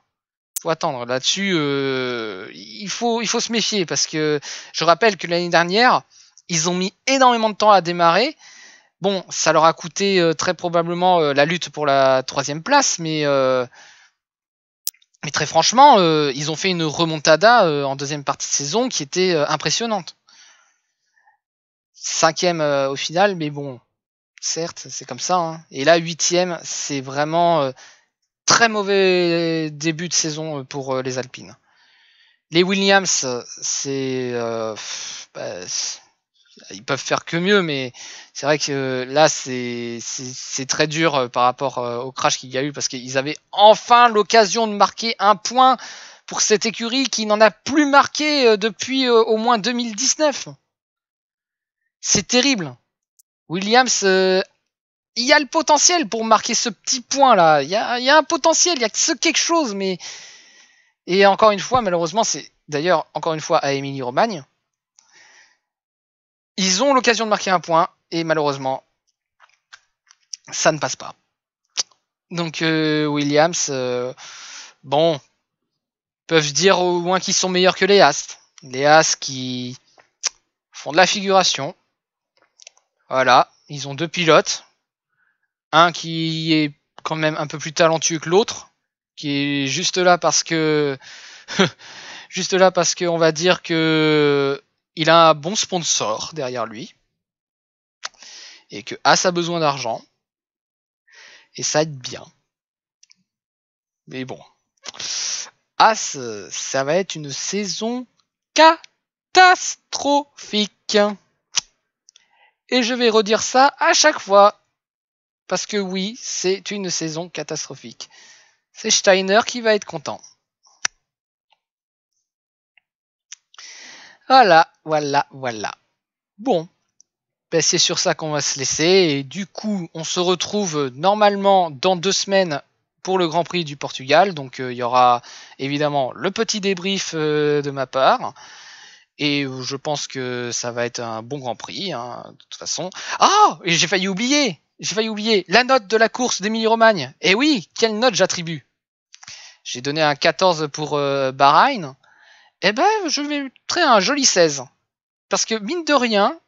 Là-dessus, il faut se méfier parce que je rappelle que l'année dernière, ils ont mis énormément de temps à démarrer. Bon, ça leur a coûté très probablement la lutte pour la 3e place, mais très franchement, ils ont fait une remontada en 2e partie de saison qui était impressionnante. 5e au final, mais bon, certes, c'est comme ça. Hein. Et là, 8e, c'est vraiment très mauvais début de saison pour les Alpines. Les Williams, c'est... ils peuvent faire que mieux, mais c'est vrai que là, c'est très dur par rapport au crash qu'il y a eu, parce qu'ils avaient enfin l'occasion de marquer un point pour cette écurie qui n'en a plus marqué depuis au moins 2019. C'est terrible. Williams, il y a le potentiel pour marquer ce petit point là. Il y a un potentiel, il y a quelque chose, mais... Et encore une fois, malheureusement, c'est d'ailleurs encore une fois à Émilie-Romagne. Ils ont l'occasion de marquer un point, et malheureusement, ça ne passe pas. Donc Williams, bon, peuvent dire au moins qu'ils sont meilleurs que les As. Les As qui font de la figuration. Voilà, ils ont 2 pilotes. Un qui est quand même un peu plus talentueux que l'autre, qui est juste là parce que... juste là parce qu'on va dire que... il a un bon sponsor derrière lui. Et que As a besoin d'argent. Et ça aide bien. Mais bon. As, ça va être une saison catastrophique. Et je vais redire ça à chaque fois. Parce que oui, c'est une saison catastrophique. C'est Steiner qui va être content. Voilà. Bon. Ben c'est sur ça qu'on va se laisser. Et du coup, on se retrouve normalement dans 2 semaines pour le Grand Prix du Portugal. Donc il y aura évidemment le petit débrief de ma part. Et je pense que ça va être un bon Grand Prix, hein, de toute façon. Ah, et j'ai failli oublier la note de la course d'Émilie-Romagne. Et oui, quelle note j'attribue? J'ai donné un 14 pour Bahreïn. Eh ben, je vais mettre un joli 16. Parce que mine de rien,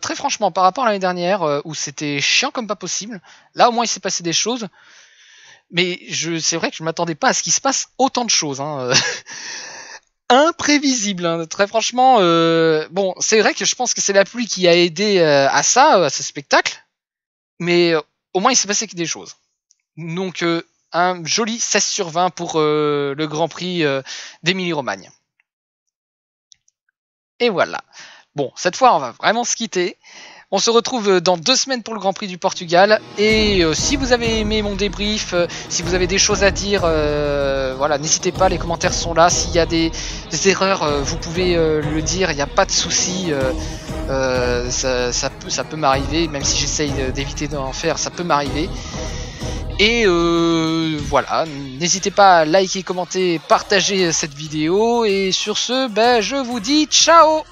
très franchement, par rapport à l'année dernière, où c'était chiant comme pas possible, là au moins il s'est passé des choses. Mais c'est vrai que je m'attendais pas à ce qu'il se passe autant de choses. Hein. Imprévisible, hein. Très franchement. Bon, c'est vrai que je pense que c'est la pluie qui a aidé à ça, à ce spectacle. Mais au moins il s'est passé des choses. Donc un joli 16 sur 20 pour le Grand Prix d'Émilie-Romagne. Et voilà. Bon, cette fois on va vraiment se quitter. On se retrouve dans 2 semaines pour le Grand Prix du Portugal. Et si vous avez aimé mon débrief, si vous avez des choses à dire, voilà, n'hésitez pas, les commentaires sont là. S'il y a des erreurs, vous pouvez le dire, il n'y a pas de souci. Ça peut m'arriver, même si j'essaye d'éviter d'en faire, ça peut m'arriver. Et voilà, n'hésitez pas à liker, commenter, partager cette vidéo. Et sur ce, ben, je vous dis ciao!